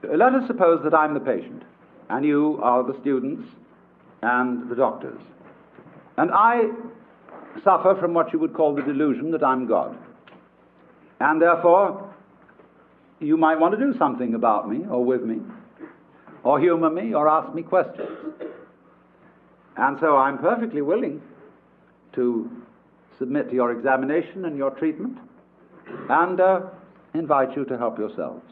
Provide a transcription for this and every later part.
Let us suppose that I'm the patient, and you are the students and the doctors. And I suffer from what you would call the delusion that I'm God. And therefore, you might want to do something about me, or with me, or humor me, or ask me questions. And so I'm perfectly willing to submit to your examination and your treatment, and invite you to help yourselves.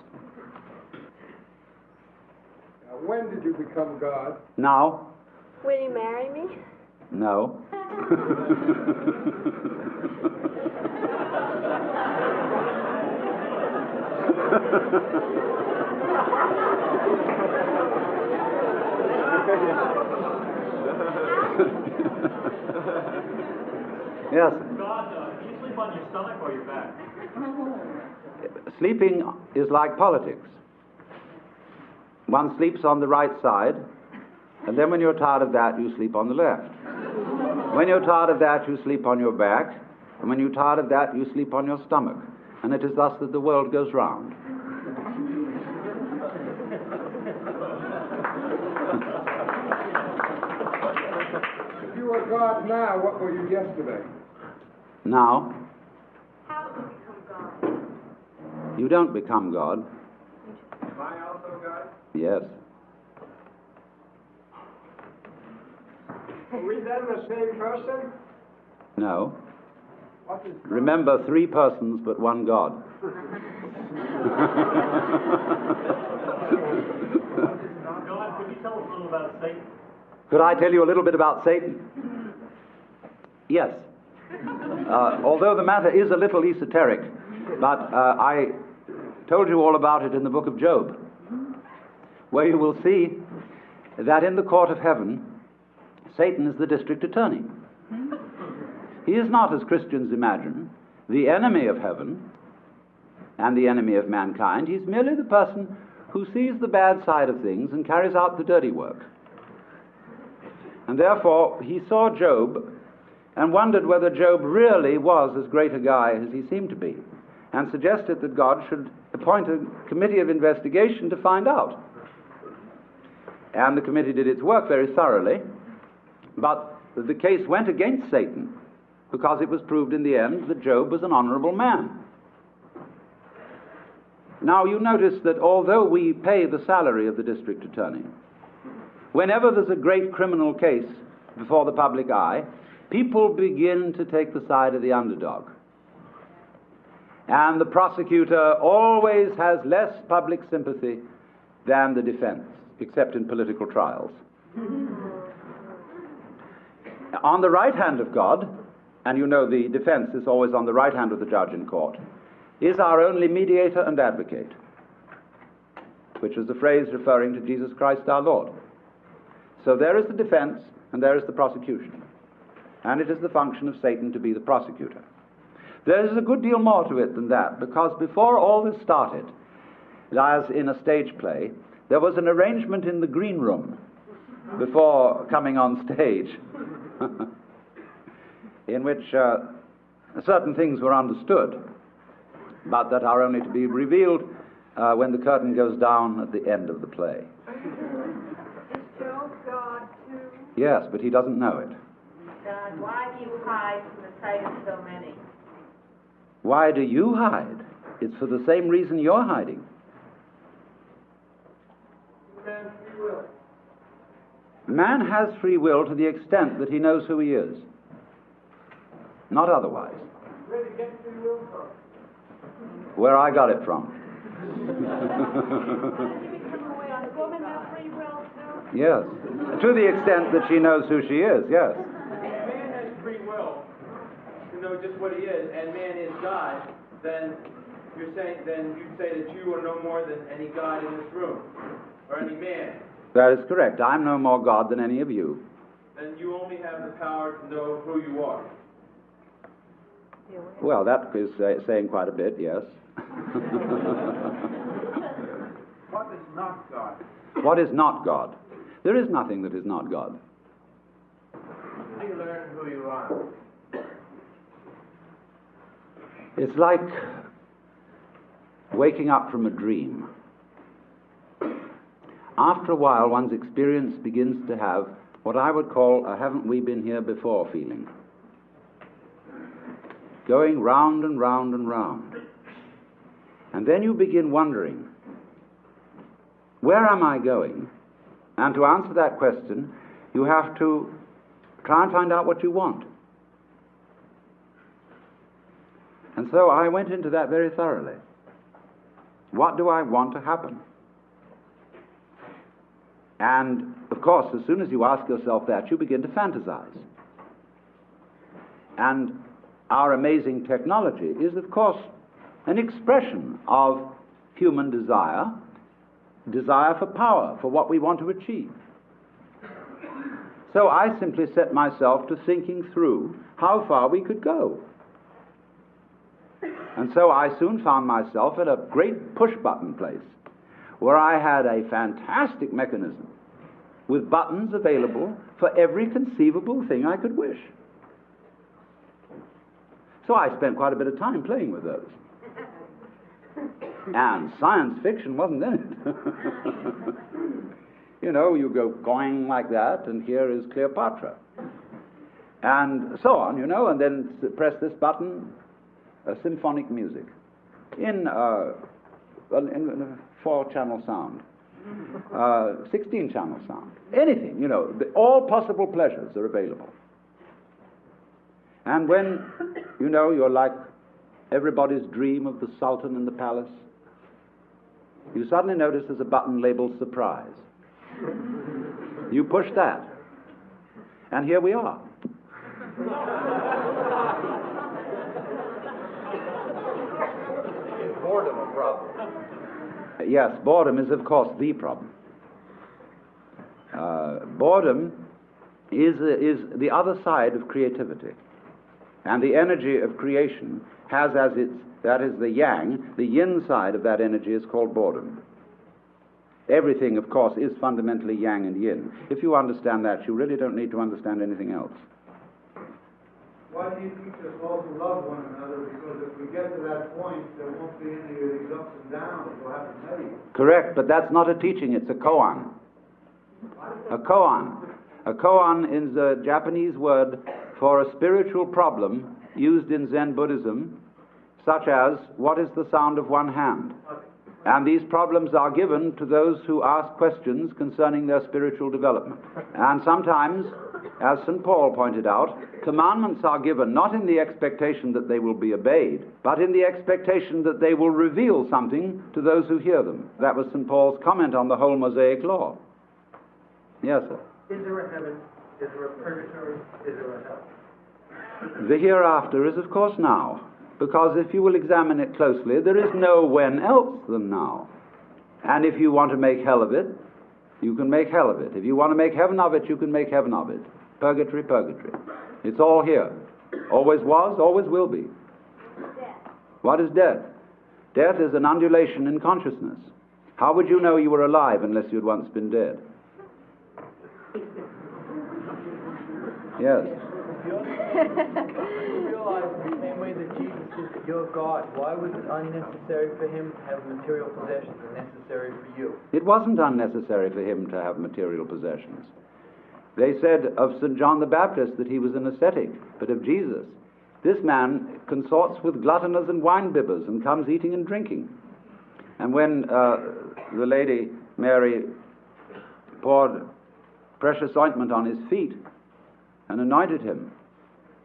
When did you become God? Now. Will you marry me? No. Yes. God, do you sleep on your stomach or your back? Sleeping is like politics. One sleeps on the right side, and then when you're tired of that, you sleep on the left. When you're tired of that, you sleep on your back, and when you're tired of that, you sleep on your stomach. And it is thus that the world goes round. If you were God now, what were you yesterday? Now, How do you become God? you don't become God. Am I also God? Yes. Are we then the same person? No. What is God? Remember, 3 persons, but 1 God. God, could you tell us a little about Satan? Could I tell you a little bit about Satan? Yes. Although the matter is a little esoteric, but I told you all about it in the book of Job, where you will see that in the court of heaven, Satan is the district attorney. He is not, as Christians imagine, the enemy of heaven and the enemy of mankind. He's merely the person who sees the bad side of things and carries out the dirty work. And therefore, he saw Job and wondered whether Job really was as great a guy as he seemed to be, and suggested that God should appoint a committee of investigation to find out. And the committee did its work very thoroughly, but the case went against Satan, because it was proved in the end that Job was an honorable man. Now, you notice that although we pay the salary of the district attorney, whenever there's a great criminal case before the public eye, people begin to take the side of the underdog. And the prosecutor always has less public sympathy than the defense, except in political trials. On the right hand of God, and you know the defense is always on the right hand of the judge in court, is our only mediator and advocate, which is the phrase referring to Jesus Christ our Lord. So there is the defense and there is the prosecution. And it is the function of Satan to be the prosecutor. There is a good deal more to it than that, because before all this started, as in a stage play, there was an arrangement in the green room before coming on stage in which certain things were understood, but that are only to be revealed when the curtain goes down at the end of the play. Is Job God too? Yes, but he doesn't know it. God, why do you hide from the sight of so many? Why do you hide? It's for the same reason you're hiding. Man's free will. Man has free will to the extent that he knows who he is, not otherwise. Where did you get free will from? Where I got it from. Does woman have free will too? Yes. To the extent that she knows who she is, yes. If man has free will to know just what he is, and man is God, then you'd say that you are no more than any God in this room, or any man. That is correct. I'm no more God than any of you. Then you only have the power to know who you are. Well, that is saying quite a bit, yes. What is not God? What is not God? There is nothing that is not God. How do you learn who you are? It's like waking up from a dream. after a while one's experience begins to have what I would call a haven't we been here before feeling. Going round and round and round. And then you begin wondering, where am I going? And to answer that question, you have to try and find out what you want. And so I went into that very thoroughly. What do I want to happen? And, of course, as soon as you ask yourself that, you begin to fantasize. And our amazing technology is, of course, an expression of human desire for power, for what we want to achieve. So I simply set myself to thinking through how far we could go. And so I soon found myself at a great push-button place, where I had a fantastic mechanism with buttons available for every conceivable thing I could wish. So I spent quite a bit of time playing with those. And science fiction wasn't in it. You know, you go going like that, and here is Cleopatra. And so on, you know, and then press this button, symphonic music in 4-channel sound, 16-channel sound, anything, you know, all possible pleasures are available. And when, you know, you're like everybody's dream of the Sultan in the palace, you suddenly notice there's a button labeled surprise. You push that, and here we are. Is boredom a problem? Yes, boredom is, of course, the problem. Boredom is the other side of creativity. And the energy of creation has as its, that is the yang, the yin side of that energy is called boredom. Everything, of course, is fundamentally yang and yin. If you understand that, you really don't need to understand anything else. Why do you teach us all to love one another? Because if we get to that point, there won't be any of these ups and downs. We'll have to tell you. Correct, but that's not a teaching, it's a koan. A koan. A koan is a Japanese word for a spiritual problem used in Zen Buddhism, such as, what is the sound of one hand? And these problems are given to those who ask questions concerning their spiritual development. And sometimes, as St. Paul pointed out, commandments are given not in the expectation that they will be obeyed, but in the expectation that they will reveal something to those who hear them. That was St. Paul's comment on the whole Mosaic law. Yes, sir. Is there a heaven? Is there a purgatory? Is there a hell? The hereafter is, of course, now. Because if you will examine it closely, there is no when else than now. And if you want to make hell of it, you can make hell of it. If you want to make heaven of it, you can make heaven of it. Purgatory, purgatory. It's all here. Always was, always will be. Death. What is death? Death is an undulation in consciousness. How would you know you were alive unless you'd once been dead? Yes. Realize in the same way that Jesus is your God, why was it unnecessary for him to have material possessions and necessary for you? It wasn't unnecessary for him to have material possessions. They said of St. John the Baptist that he was an ascetic, but of Jesus, this man consorts with gluttoners and wine-bibbers and comes eating and drinking. And when the lady Mary poured precious ointment on his feet and anointed him,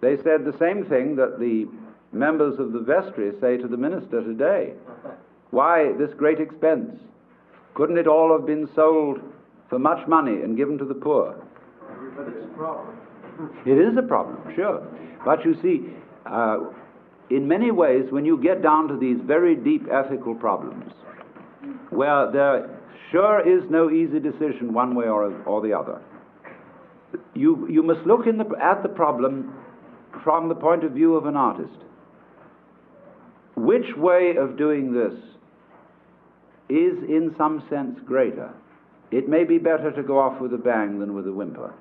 they said the same thing that the members of the vestry say to the minister today. Why this great expense? Couldn't it all have been sold for much money and given to the poor? But it's a problem. It is a problem, sure. But you see, in many ways, when you get down to these very deep ethical problems, where there sure is no easy decision one way or the other, you must look at the problem from the point of view of an artist. Which way of doing this is in some sense greater? It may be better to go off with a bang than with a whimper.